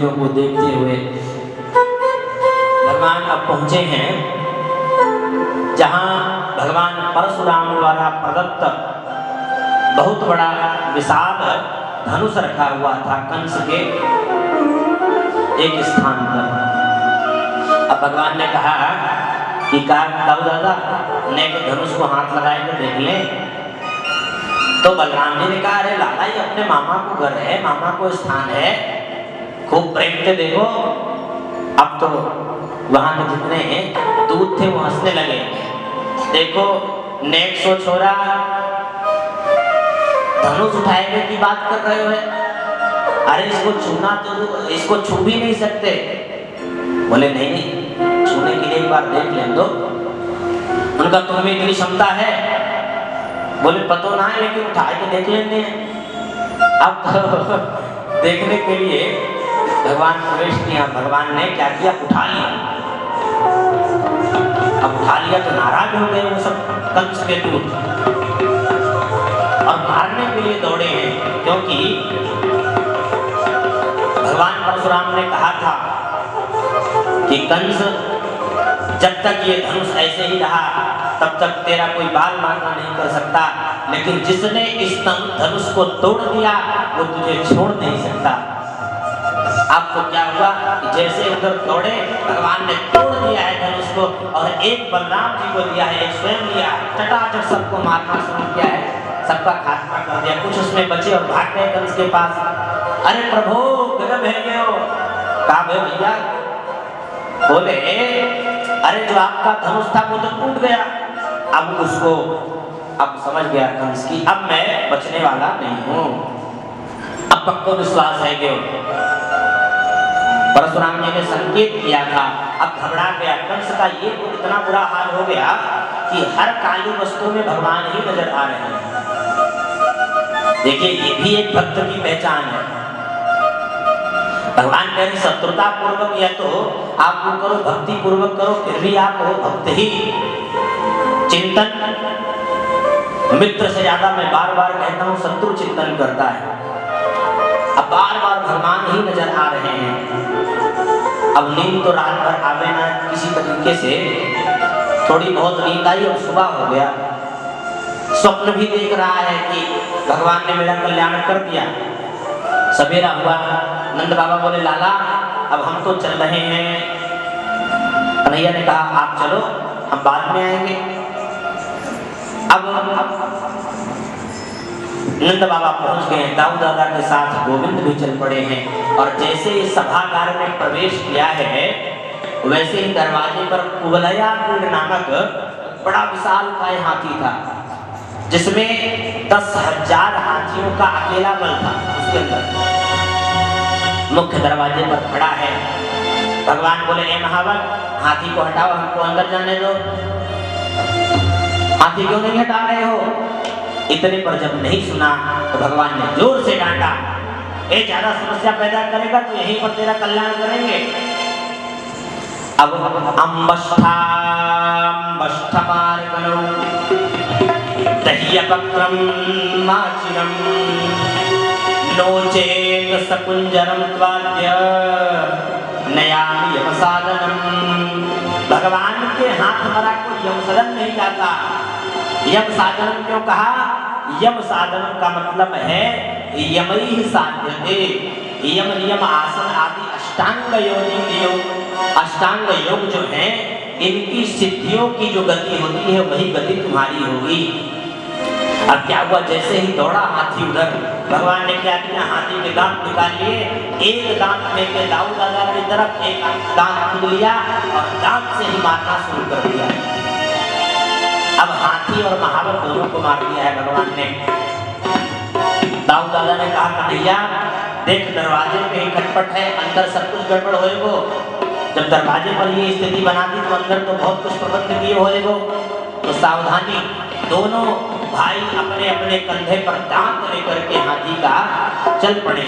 चीजों को देखते हुए भगवान अब पहुंचे हैं जहां भगवान परशुराम द्वारा प्रदत्त बहुत बड़ा विशाल धनुष रखा हुआ था कंस के एक स्थान पर। अब भगवान ने कहा कि दाऊ दादा ने धनुष को हाथ लगाए तो देख ले। तो बलराम जी ने कहा अरे लाला ये अपने मामा को घर है, मामा को स्थान है, खूब प्रेम से देखो। अब तो वहां के जितने दूत थे वो हंसने लगे। देखो नेक सो छोरा धनुष उठाएंगे की बात कर रहे हो, अरे इसको छूना तो इसको छू भी नहीं सकते। बोले नहीं नहीं छूने के लिए एक बार देख लें दो। उनका तुम्हें इतनी क्षमता है? बोले पतो ना है लेकिन उठा के देख लेंगे। अब तो देखने के लिए भगवान प्रवेश किया। भगवान ने क्या किया, उठा लिया। अब उठा लिया तो नाराज हो गए वो सब कंस के दूत और मारने के लिए दौड़े हैं, क्योंकि भगवान परशुराम ने कहा था कि कंस जब तक ये धनुष ऐसे ही रहा तब तक तेरा कोई बाल मारना नहीं कर सकता, लेकिन जिसने इस धनुष को तोड़ दिया वो तुझे छोड़ नहीं सकता। आपको क्या हुआ, जैसे उधर दौड़े भगवान ने तोड़ दिया है धनुष को और एक बलराम जी को दिया है, एक स्वयं लिया, चटाचट सबको मारना शुरू किया है, सबका खात्मा कर दिया। कुछ उसमें बचे और भाग गए कंस के पास। अरे प्रभु गजब है ये हो। कहा भैया? बोले अरे जो आपका धनुष था वो तो टूट गया। अब उसको अब समझ गया कंस की अब मैं बचने वाला नहीं हूँ। अब पक्का विश्वास है कि परशुराम जी ने संकेत किया था। अब घबरा गया कंस का। ये इतना बुरा हाल हो गया कि हर काली वस्तु में भगवान ही नजर आ रहे हैं। देखिए ये भी एक भक्त की पहचान है। भगवान कह रहे शत्रुता पूर्वक या तो आप वो करो, भक्ति पूर्वक करो, फिर भी आप हो भक्त ही। चिंतन मित्र से ज्यादा मैं बार बार कहता हूँ शत्रु चिंतन करता है। अब बार बार भगवान ही नजर आ रहे हैं। अब नींद तो रात भर आवे ना किसी तरीके से, थोड़ी बहुत नींद आई और सुबह हो गया। स्वप्न भी देख रहा है कि भगवान ने मेरा कल्याण कर दिया। सवेरा हुआ, नंद बाबा बोले लाला अब हम तो चल रहे हैं। कन्हैया ने कहा आप चलो हम बाद में आएंगे। अब नंद बाबा पहुंच गए। दाऊ दादा के साथ गोविंद भी चल पड़े हैं और जैसे इस सभागार में प्रवेश किया है वैसे ही दरवाजे पर कुवलयापीड़ नामक बड़ा विशाल काय हाथी था, जिसमें 10,000 हाथियों का अकेला बल था। उसके अंदर मुख्य दरवाजे पर खड़ा है। भगवान बोले ए महाबल हाथी को हटाओ, हमको अंदर जाने दो। हाथी क्यों नहीं हटा रहे हो? इतने पर जब नहीं सुना तो भगवान ने जोर से डांटा, ए ज्यादा समस्या पैदा करेगा तो यहीं पर तेरा कल्याण करेंगे। अब अम्बष्ठामार्गणौ दह्यपत्रं माचिरं नोचेत सकुंजरं त्वाद्य नयामि यमसादनम। भगवान के हाथ मरा को यमसदन नहीं जाता। यम साधन क्यों कहा? यम साधन का मतलब है यमई साध्यते। यम नियम आसन आदि अष्टांग योग, अष्टांग योग जो है इनकी सिद्धियों की जो गति होती है वही गति तुम्हारी होगी। अब क्या हुआ, जैसे ही दौड़ा हाथी उधर भगवान ने क्या किया, हाथी के दांत निकाल लिए। एक दांत लेके दाऊ दादा की तरफ एक दांत खुद लिया और दांत से ही मारना शुरू कर दिया। अब हाथी और महाबल दोनों को मार दिया है भगवान ने। दाऊ दादा ने कहा कन्हैया देख दरवाजे पे ही खटपट है, अंदर सब कुछ गड़बड़ होएगो। जब दरवाजे पर ये स्थिति बना दी तो अंदर तो बहुत कुछ प्रबंध किए होएगो। तो सावधानी। दोनों भाई अपने अपने कंधे पर दांत लेकर के हाथी का चल पड़े।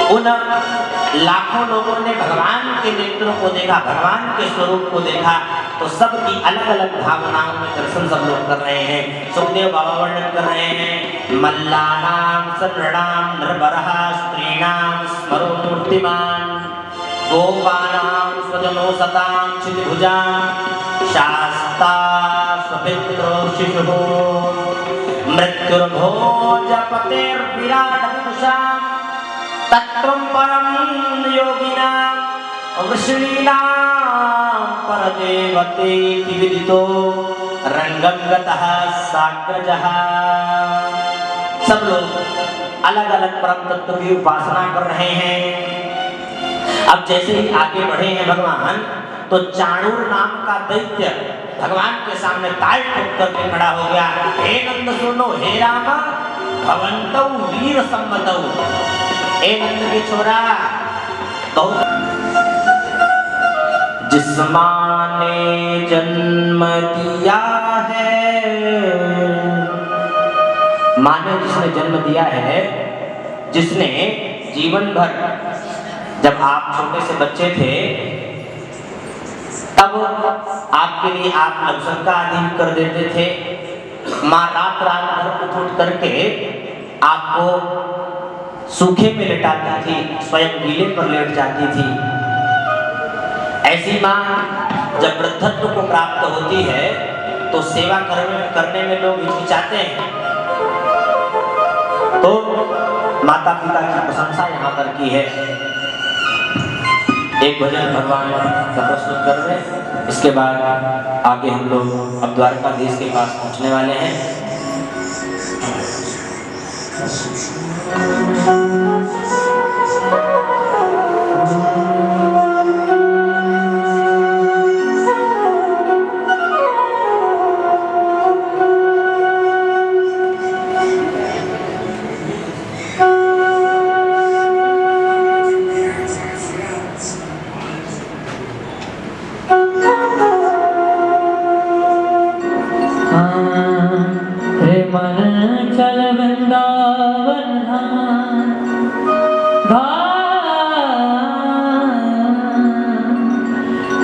उन लाखों लोगों ने भगवान के नेत्रों को देखा, भगवान के स्वरूप को देखा, तो सबकी अलग अलग भावनाओं में दर्शन सब लोग कर रहे हैं। सुखदेव बाबा वर्णन कर रहे हैं, मल्लानाम सर्वणाम नरवरः स्त्रीणाम स्मरो मूर्तिमान गोपानाम स्वजनो सताम क्षितिभुजाम शास्ता स्वपित्रो शिशुः मृत्युर्भोजपतेर्विराट विदुषाम् तत्त्वं परं योगिनां वृष्णीनां परदेवतेति विदितो रंगं गतः साग्रजः। सब लोग अलग अलग परम तत्व की उपासना कर रहे हैं। अब जैसे ही आगे बढ़े हैं भगवान, तो चाणूर नाम का दैत्य भगवान के सामने ताल ठोक करके खड़ा हो गया। हे नंद सुनो, हे राम भवन्तौ वीर संवतौ, हे नंद के छोरा, बहुत जिस माँ ने जन्म दिया है, माँ ने जिसने जन्म दिया है, जिसने जीवन भर, जब आप छोटे से बच्चे थे तब आपके लिए आप नवसंका आदि कर देते थे। माँ रात रात भर उठ करके आपको सूखे में लेटाती थी, स्वयं गीले पर लेट जाती थी। ऐसी माँ जब वृद्धत्व को प्राप्त होती है तो सेवा करने में लोग हिचकिचाते हैं। तो माता पिता की प्रशंसा यहाँ पर की है। एक भजन भगवान का प्रस्तुत कर रहे हैं, इसके बाद आगे हम लोग अब द्वारकाधीश के पास पहुंचने वाले हैं।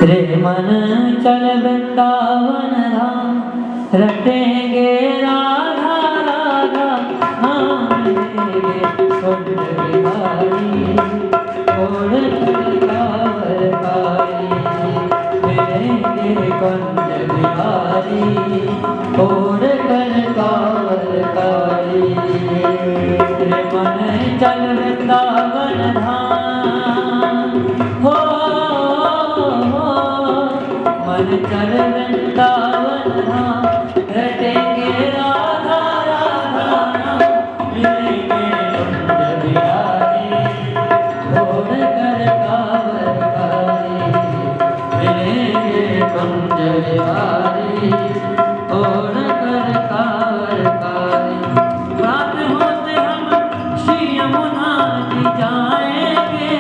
रे मन चल वृंदावन धाम, रटेंगे राधा राधा, हाँ मिलेंगे कुंज बिहारी, ओढ़ कांवर कारी, मिलेंगे कुंज बिहारी, ओढ़ कांवर कारी। रे मन चल वृंदावन धाम, हो मन चल वृंदावन धाम, रटेंगे राधा राधा, मिलेंगे कुंज बिहारी, छोड़ कर कांवर कारी, मिलेंगे कुंज बिहारी, छोड़ कर कांवर कारी। रात होते हम श्री यमुना जी जाएंगे,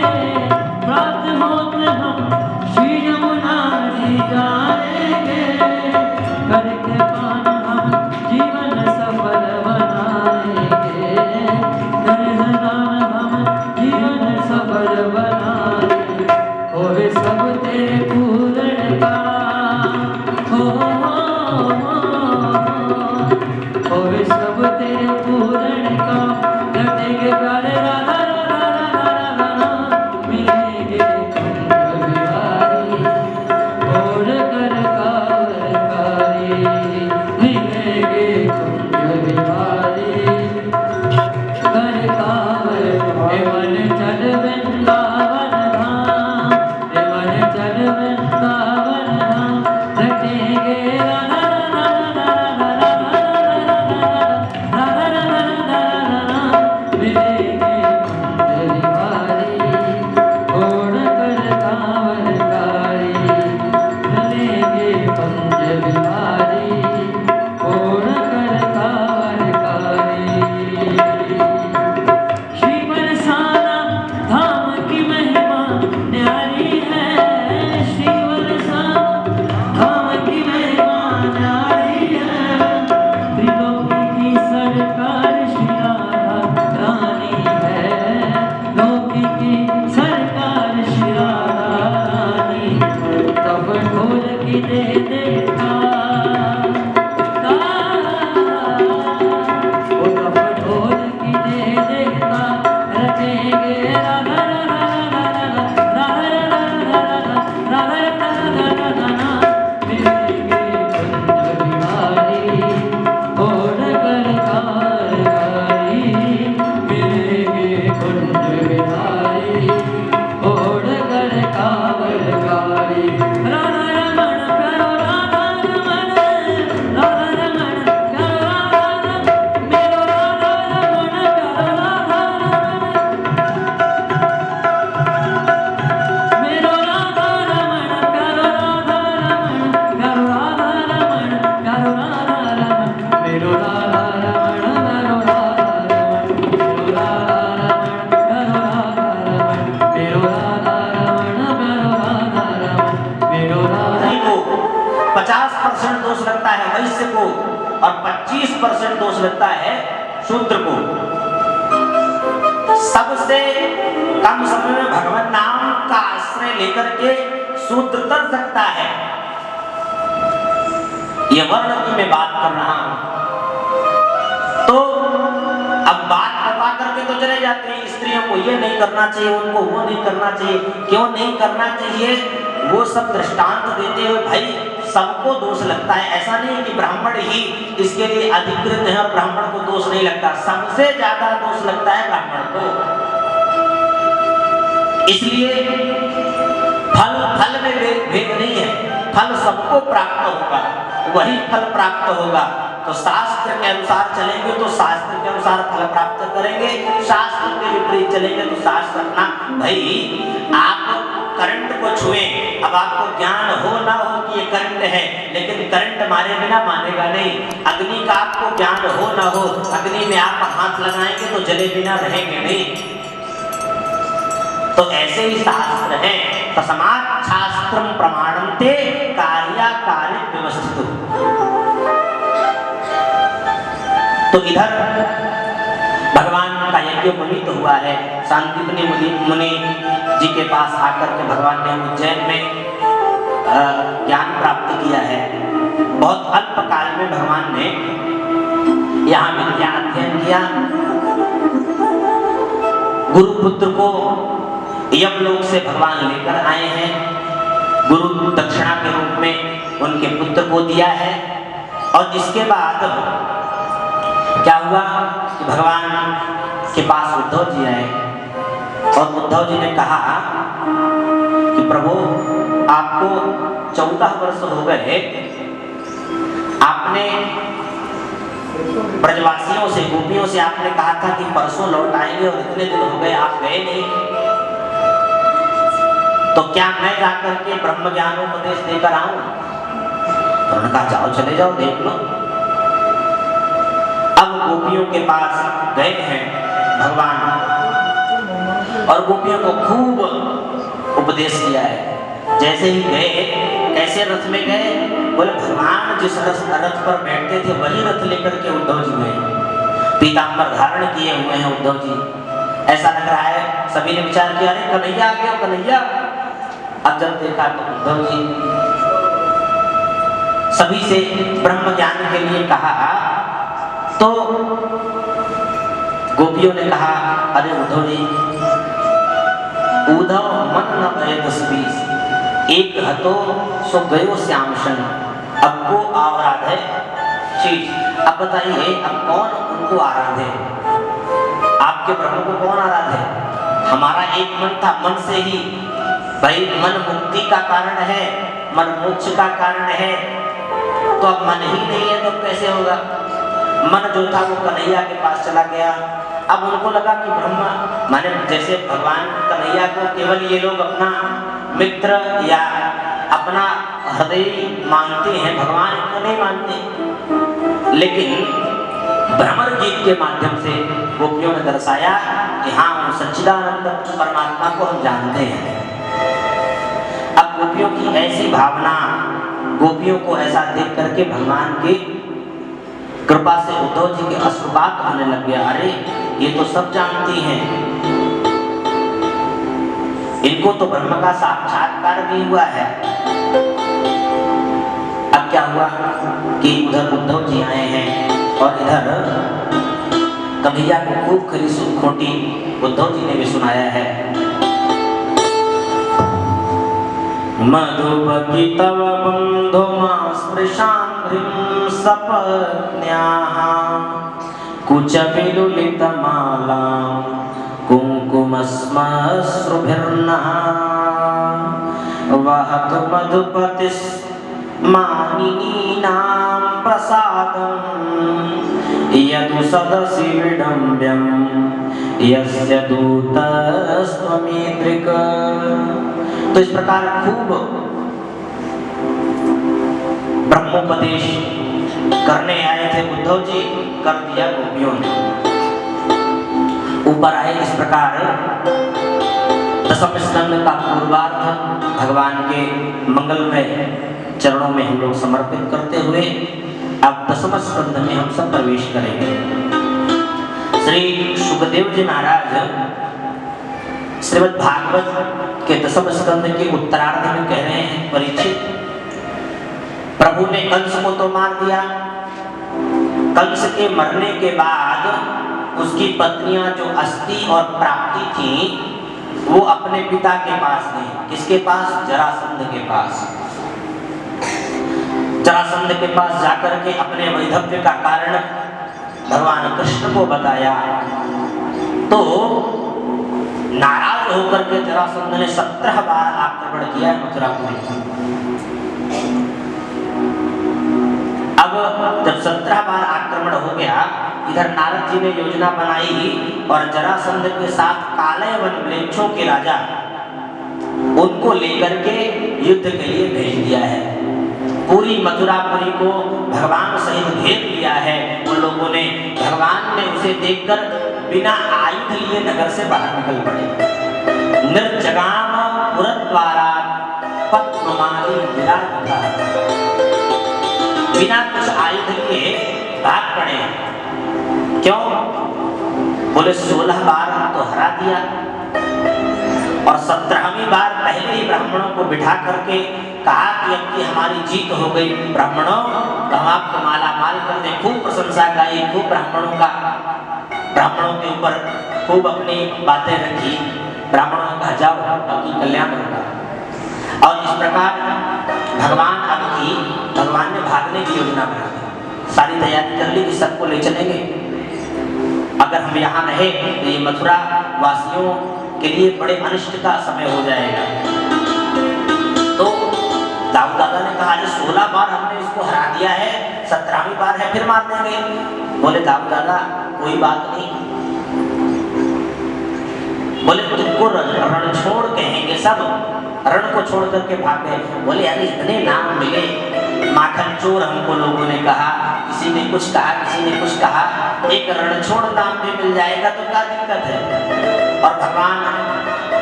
रात होते हम श्री यमुना जी जाएंगे, करके पान हम जीवन सफल बनाएंगे, दर्शनान हम जीवन सफल बनाएंगे। होवे सब तेरे पूरण का, होवे सब तेरे पूरण का, रटेंगे प्यारे राधा राधा राधा राधा, मिलेंगे कुंज बिहारी, ओढ़ कर कांवर कारी, मिलेंगे कुंज बिहारी, कर कांवर। हे मन चल वृंदावन धाम, हे मन चल वृंदावन धाम, रटेंगे राधा राधा राधा राधा राधा राधा, मिलेंगे कुंज बिहारी, ओढ़ कर कांवर कारी, मिलेंगे कुंज बिहारी, ओढ़ कर कांवर कारी। को और 25% दोष लगता है शूद्र को। सबसे कम समय में भगवान नाम का आश्रय लेकर के शूद्र तर सकता है। यह वर्ण की मैं बात कर रहा हूं। तो अब बात बता करके तो चले जाते हैं स्त्रियों को ये नहीं करना चाहिए, उनको वो नहीं करना चाहिए। क्यों नहीं करना चाहिए वो सब दृष्टांत देते हुए भाई सबको दोष लगता है। ऐसा नहीं है कि ब्राह्मण ही इसके लिए अधिकृत है और ब्राह्मण को दोष नहीं लगता। सबसे ज्यादा दोष लगता है ब्राह्मण को। इसलिए फल में भेद नहीं है, फल सबको प्राप्त होगा, वही फल प्राप्त होगा। तो शास्त्र के अनुसार चलेंगे तो शास्त्र के अनुसार फल प्राप्त करेंगे, शास्त्र के विपरीत चलेंगे तो शास्त्र अपना। भाई आप करंट को छुएं, अब आपको ज्ञान हो ना हो कि ये करंट है, लेकिन करंट मारे बिना मानेगा नहीं। अग्नि का आपको ज्ञान हो ना हो, अग्नि में आप हाथ लगाएंगे तो जले बिना रहेंगे नहीं। तो ऐसे ही शास्त्र हैं। तस्मात् शास्त्रम प्रमाणन्ते कार्याकार्य व्यवस्थितो। तो इधर भगवान का यज्ञ उपनीत हुआ है। शांतिपनि मुनि जी के पास आकर के भगवान ने उज्जैन में ज्ञान प्राप्त किया है। बहुत अल्प काल में भगवान ने यहाँ विद्या अध्ययन किया। गुरुपुत्र को यमलोक से भगवान लेकर आए हैं, गुरु दक्षिणा के रूप में उनके पुत्र को दिया है। और इसके बाद क्या हुआ कि भगवान के पास उद्धव जी आए और उद्धव जी ने कहा कि प्रभु आपको 14 वर्ष हो गए, आपने ब्रजवासियों से गोपियों से आपने कहा था कि परसों लौट आएंगे और इतने दिन हो गए आप गए नहीं। तो क्या मैं जाकर के ब्रह्म ज्ञानोपदेश देकर आऊं? तो उन्होंने कहा जाओ, चले जाओ, देख लो। अब गोपियों के पास गए हैं भगवान और गोपियों को खूब उपदेश किया है। जैसे ही गए, कैसे रथ में गए? बोले भगवान जिस रथ पर बैठते थे वही रथ लेकर के उद्धव जी गए। पीतांबर धारण किए हुए हैं उद्धव जी। ऐसा लग रहा है सभी ने विचार किया, अरे कन्हैया आ गया, कन्हैया। अब जब देखा तो उद्धव जी सभी से ब्रह्म ज्ञान के लिए कहा तो गोपियों ने कहा, अरे उद्धव जी, उद्धव मन न भय 10-20, एक हतो सो गयो श्याम सन, अब को आराध है चीज। अब बताइए अब कौन उनको आराध है? आपके ब्रह्म को कौन आराध है? हमारा एक मन था, मन से ही भाई मन मुक्ति का कारण है, मन मोक्ष का कारण है। तो अब मन ही नहीं है तो कैसे होगा? मन जो था वो कन्हैया के पास चला गया। अब उनको लगा कि ब्रह्मा माने जैसे भगवान कन्हैया को केवल ये लोग अपना मित्र या अपना हृदय मानते हैं, भगवान इनको नहीं मानते। लेकिन भ्रमर गीत के माध्यम से गोपियों ने दर्शाया कि हाँ, सच्चिदानंद परमात्मा को हम जानते हैं। अब गोपियों की ऐसी भावना, गोपियों को ऐसा देख करके भगवान की कृपा से उद्धव जी के अश्रुपात होने लग गया। अरे ये तो सब जानती हैं, इनको तो ब्रह्म का साक्षात्कार भी हुआ है। अब क्या हुआ कि उधर उद्धव जी आए हैं और इधर कन्हैया को खूब खरी खोटी उद्धव जी ने भी सुनाया है। मधुपति तव बंधो मां स्पृशांघ्रिं सपत्न्याः कुचविलुलित मालां कुंकुमस्मश्रुभिर्नः वहतु मधुपतिस् मानिनीनां प्रसादं यदु सदसि विडम्ब्यं यस्य दूतस्त्वमीदृक्। तो इस प्रकार खूब ब्रह्मोपदेश करने आए थे उद्धव जी, कर दिया गोपियों ने। ऊपर आए इस प्रकार दशम स्कंद का पूर्वार्ध भगवान के मंगलमय चरणों में हम लोग समर्पित करते हुए अब दसम स्कंद में हम सब प्रवेश करेंगे। श्री सुखदेव जी महाराज श्रीमद् भागवत के दसम स्कंद के उत्तरार्ध में कह रहे हैं, परीक्षित, प्रभु ने कंस को तो मार दिया, कंस के मरने के बाद उसकी पत्नियां जो अस्थि और प्राप्ति थी वो अपने पिता के पास गई। किसके पास? जरासंध के पास। जरासंध के पास जाकर के अपने वैधव्य का कारण भगवान कृष्ण को बताया तो नाराज होकर के जरासंध ने 17 बार आक्रमण किया मथुरापुरी। अब जब 17 बार आक्रमण हो गया, इधर नारद जी ने योजना बनाई और जरासंध के साथ काले वन म्लेच्छों के राजा उनको लेकर के युद्ध के लिए भेज दिया है। पूरी मथुरापुरी को भगवान सहित घेर लिया है उन लोगों ने। भगवान ने उसे देखकर बिना आयुध लिए नगर से बाहर निकल पड़े। निर्जगाम पुरद्वारा पद्ममाली विराजिता, बिना कुछ आयुध लिए भाग पड़े। क्यों? बोले 16 बार तो हरा दिया और 17वीं बार पहले ही ब्राह्मणों को बिठा करके कहा कि अब की हमारी जीत हो गई, ब्राह्मणों हम आपको माला माल कर दें। खूब प्रशंसा गाई, खूब ब्राह्मणों के ऊपर खूब अपनी बातें रखी। ब्राह्मणों ने कहा जाओ आपकी कल्याण होगा। और इस प्रकार भगवान ने भागने की योजना बना दी। सारी तैयारी कर ली कि सबको ले चलेंगे। अगर हम यहाँ रहे तो ये मथुरा वासियों के लिए बड़े अनिष्ट का समय हो जाएगा। तो दाऊद दादा ने कहा 16 बार हमने इसको हरा दिया है, 17वीं बार है फिर मार देंगे। बोले दाऊद दादा कोई बात नहीं, बोले तुमको रण छोड़ कहेंगे, सब रण को छोड़ करके भागे। बोले यार इतने नाम मिले, माखन चोर हमको लोगों ने कहा, किसी ने कुछ कहा, किसी ने कुछ कहा, एक रणछोड़ नाम भी मिल जाएगा तो क्या दिक्कत है। और भगवान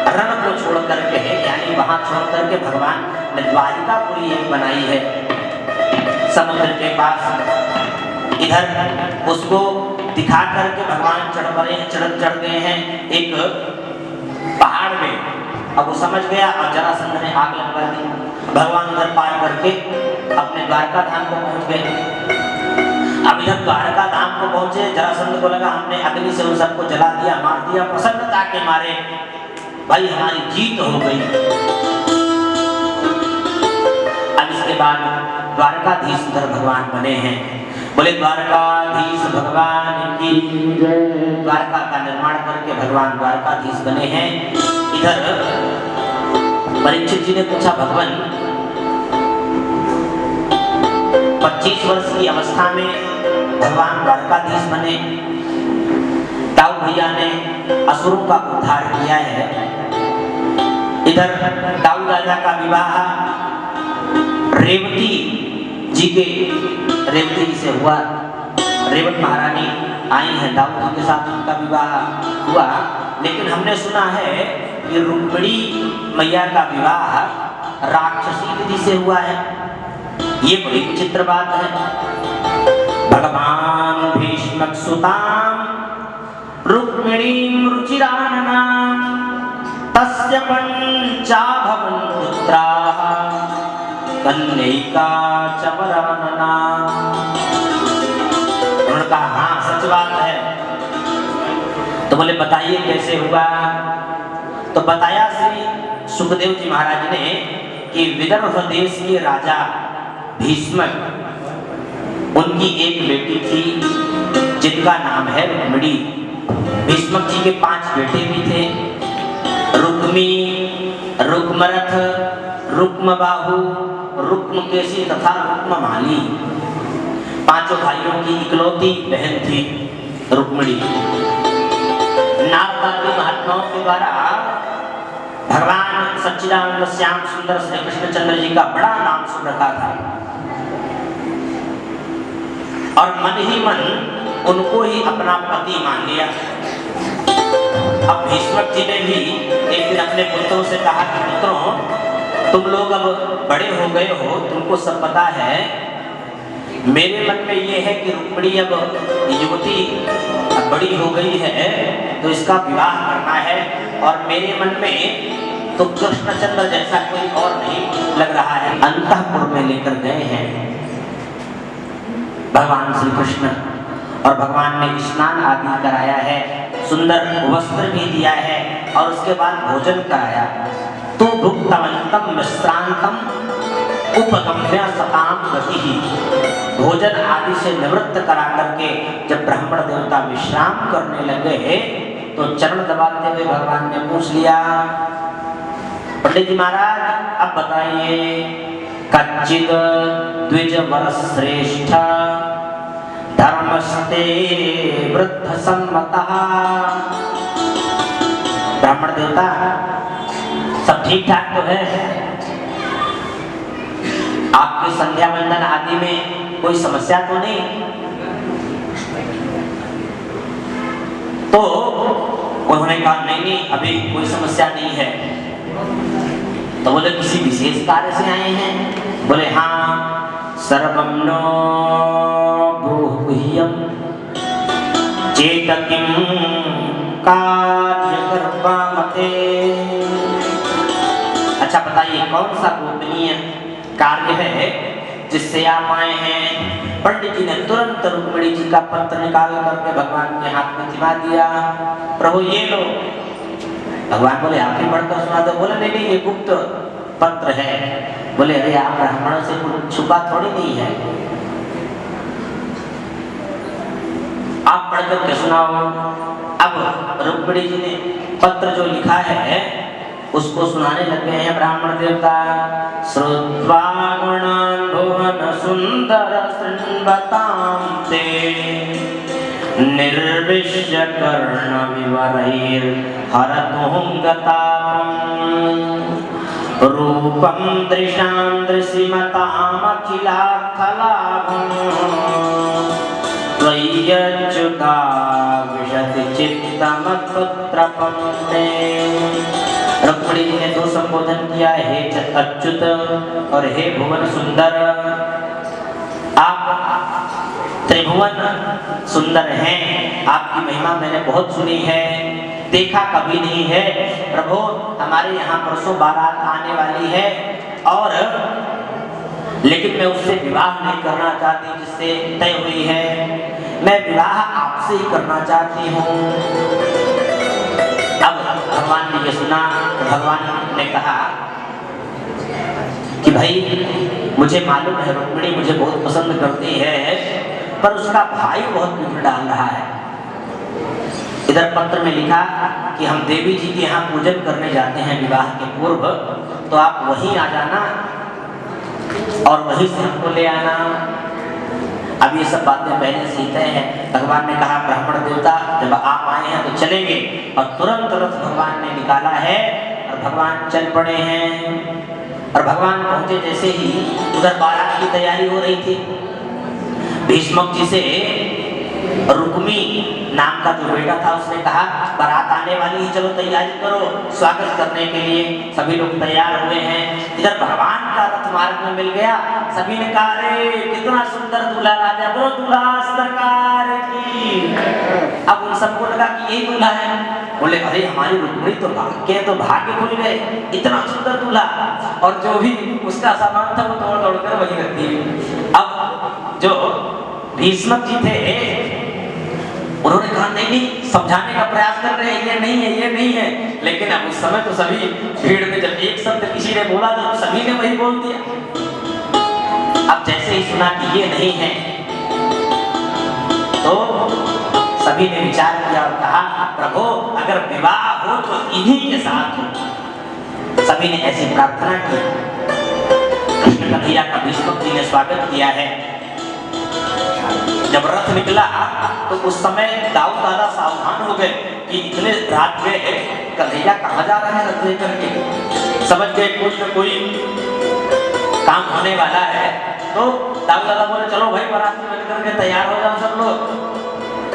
रण को छोड़ करके यानी वहां छोड़ करके भगवान ने द्वारिकापुरी एक बनाई है समुद्र के पास। इधर उसको दिखा करके भगवान चढ़ गए हैं एक पहाड़ में। अब वो समझ गया और जरासंध ने आग लगवा दी। भगवान उधर पार करके अपने द्वारका धाम को पहुंच गए। अब इधर द्वारका धाम को पहुंचे, जरासंध को लगा हमने अग्नि से उन सबको जला दिया, मार दिया। प्रसन्नता के मारे भाई हमारी जीत हो गई। अब इसके बाद द्वारकाधीश उधर भगवान बने हैं। बोले द्वारकाधीश भगवान की जय। द्वारका का निर्माण करके भगवान द्वारकाधीश बने हैं। इधर परीक्षित जी ने पूछा भगवान 25 वर्ष की अवस्था में भगवान द्वारकाधीश बने, दाऊद भैया ने असुरों का उद्धार किया है। इधर दाऊद राजा का विवाह रेवती जी से हुआ। रेवत महारानी आई है, दाऊद जी के साथ उनका विवाह हुआ। लेकिन हमने सुना है कि रुक्मिणी मैया का विवाह राक्षसी विधि से हुआ है। ये बड़ी विचित्र बात है। भगवान भीष्मक सुताम रुक्मिणीं रुचिरानना तस्य पंचाभवन पुत्राः कन्यैका च वरानना। उन्होंने कहा हाँ सच बात है। तो बोले बताइए कैसे हुआ। तो बताया श्री सुखदेव जी महाराज ने कि विदर्भ देश के राजा भीष्मक, उनकी एक बेटी थी जिनका नाम है रुक्मिणी। भीष्मक जी के 5 बेटे भी थे, रुक्मी, रुक्मरथ, रुक्मबाहु, रुक्मकेशी तथा रुक्ममाली। 5 भाइयों की इकलौती बहन थी रुक्मिणी। नारद आदि महात्माओं के द्वारा भगवान सच्चिदानंद श्याम सुंदर श्री कृष्णचंद्र जी का बड़ा नाम सुन रखा था और मन ही मन उनको ही अपना पति मान लिया। अब भीष्मक जी ने भी एक दिन अपने पुत्रों से कहा कि पुत्रों तुम लोग अब बड़े हो गए हो, तुमको सब पता है मेरे मन में ये है कि रुक्मिणी अब युवती बड़ी हो गई है तो इसका विवाह करना है, और मेरे मन में तो कृष्णचंद्र जैसा कोई और नहीं लग रहा है। अंतःपुर में लेकर गए हैं भगवान श्री कृष्ण, और भगवान ने स्नान आदि कराया है, सुंदर वस्त्र भी दिया है, और उसके बाद भोजन कराया। तो भुक्तवंतम विश्रांतम उपगम्य सताम गतिः, भोजन आदि से निवृत्त करा करके जब ब्राह्मण देवता विश्राम करने लगे तो चरण दबाते हुए भगवान ने पूछ लिया, पंडित जी महाराज अब बताइए, कच्चिद द्विज वर श्रेष्ठ धर्मस्ते वृद्ध सम्मतः। ब्राह्मण देवता सब ठीक ठाक तो है, आपकी संध्या वंदन आदि में कोई समस्या तो नहीं? तो उन्होंने कहा नहीं नहीं अभी कोई समस्या नहीं है। तो बोले किसी विशेष कार्य से आए हैं? बोले हाँ, सर्वं नो गुह्यं चेतकिं कार्यकर्मते। अच्छा बताइए कौन सा गोपनीय कार्य है जिससे आप आए हैं? पंडित जी ने तुरंत रुक्मिणी जी का पत्र निकाल करके भगवान के हाथ में थमा दिया। प्रभु ये लो। भगवान बोले आप ही पढ़कर सुना दो। बोले नहीं नहीं ये गुप्त पत्र है। बोले अरे आप ब्राह्मणों से कुछ छुपा थोड़ी नहीं है, आप पढ़ करके सुनाओ। अब रुक्मिणी जी ने पत्र जो लिखा है उसको सुनाने लग गए हैं ब्राह्मण देवता। श्रुत्वा गुणान् भुवन सुंदर शृण्वतां ते निर्विश्य कर्ण विवरैर् हरतुं गताम् रूपं दृशां दृशिमताम् अखिलार्थलाभम् त्वय्यच्युता विशति चित्तमत्पुत्रपं ते। रुक्मिणी जी ने दो संबोधन किया, हे अच्युत और हे भुवन सुंदर। आप त्रिभुवन सुंदर हैं, आपकी महिमा मैंने बहुत सुनी है, देखा कभी नहीं है। प्रभु हमारे यहाँ परसों बारात आने वाली है, और लेकिन मैं उससे विवाह नहीं करना चाहती जिससे तय हुई है, मैं विवाह आपसे ही करना चाहती हूँ। अब भगवान ने ये सुना तो भगवान ने कहा कि भाई मुझे मालूम है रुक्मिणी मुझे बहुत पसंद करती है, पर उसका भाई बहुत बिगड़ डाल रहा है। इधर पत्र में लिखा कि हम देवी जी के यहाँ पूजन करने जाते हैं विवाह के पूर्व, तो आप वहीं आ जाना और वहीं से हमको ले आना। अब ये सब बातें पहले से तय हैं। भगवान ने कहा ब्राह्मण देवता जब आप आए हैं तो चलेंगे, और तुरंत रथ भगवान ने निकाला है और भगवान चल पड़े हैं। और भगवान पहुंचे जैसे ही उधर बारात की तैयारी हो रही थी। भीष्मक जी से रुक्मी नाम का जो बेटा था उसने कहा बारात आने वाली है, चलो तैयारी करो स्वागत करने के लिए। सभी लोग तैयार हुए हैं। इधर भगवान का रथ मार्ग में मिल गया। सभी ने कहा अरे कितना सुंदर दूल्हा राजा, बोलो दूल्हा सरकार की। अब उन सबको लगा कि यही दूल्हा है। बोले अरे हमारी रुक्मिणी तो भाग्य खुल गए, इतना सुंदर दूल्हा। और जो भी उसका सामान था वो तोड़ तोड़ कर वही रख दिए। अब जो भीष्मक जी थे उन्होंने कहा नहीं नहीं समझाने का प्रयास कर रहे हैं, ये नहीं है ये नहीं है। लेकिन अब उस समय तो सभी भीड़ में जब एक शब्द किसी ने बोला तो सभी ने वही बोल दिया। अब जैसे ही सुना कि ये नहीं है तो सभी ने विचार किया और कहा प्रभु अगर विवाह हो तो इन्हीं के साथ हो। सभी ने ऐसी प्रार्थना की। कृष्ण कन्हैया का भीष्मक जी ने स्वागत किया है। जब रथ निकला तो उस समय दाऊद दादा सावधान हो गए कि इतने रात में कन्हैया कहाँ जा रहे हैं रथ लेकर के। समझ गए कुछ न कोई काम होने वाला है। तो दाऊद दादा बोले चलो भाई बाराती बन करके तैयार हो जाओ सब लोग।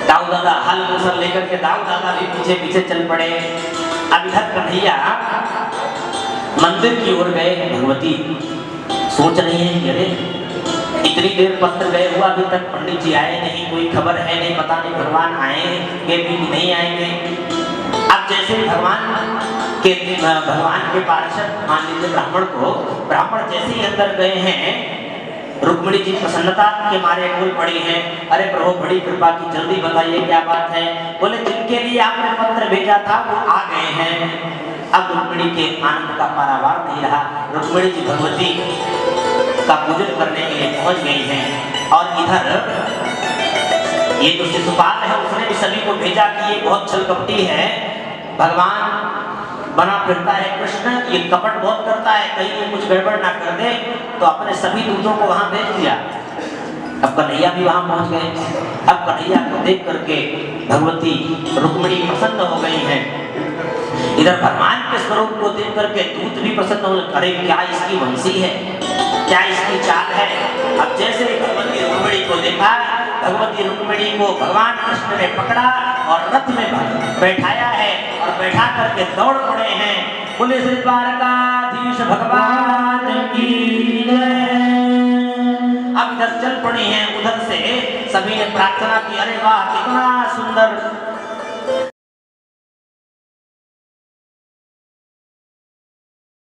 दाऊद दादा हल मुसल लेकर के दाऊद दादा भी पीछे पीछे चल पड़े। अब इधर कन्हैया मंदिर की ओर गए। भगवती सोच रही है कि अरे इतनी देर पत्र गए हुआ अभी तक पंडित जी आए नहीं, कोई खबर है नहीं, पता नहीं भगवान आएंगे भी नहीं आएंगे। अब जैसे भगवान के पार्षद मान लीजिए ब्राह्मण जैसे ही अंदर गए हैं, रुक्मिणी जी प्रसन्नता के मारे बोल पड़ी हैं, अरे प्रभु बड़ी कृपा की, जल्दी बताइए क्या बात है। बोले जिनके लिए आपने पत्र भेजा था वो आ गए हैं। अब रुक्मिणी के आनंद का पारावार नहीं रहा। रुक्मिणी जी भगवती का पूजन करने के लिए पहुंच गई हैं और इधर ये जो शिशुपाल है उसने भी सभी को भेजा कि ये बहुत छलकपटी है, भगवान बना फिरता है कृष्ण, ये कपट बहुत करता है, कहीं ये कुछ गड़बड़ ना कर दे, तो अपने सभी दूतों को वहां भेज दिया। अब कन्हैया भी वहां पहुंच गए। अब कन्हैया को देख करके भगवती रुक्मिणी प्रसन्न हो गई हैं। इधर भगवान के स्वरूप को देख करके दूत भी प्रसन्न हो, अरे क्या इसकी वंशी है, क्या इसकी चाल है। अब जैसे भगवती रुक्मिणी को देखा, भगवती रुक्मिणी को भगवान कृष्ण ने पकड़ा और रथ में बैठाया है और बैठा करके दौड़ पड़े हैं। बोले श्री द्वारकाधीश भगवान की जय। अब इधर चल पड़ी हैं, उधर से सभी ने प्रार्थना की, अरे वाह कितना सुंदर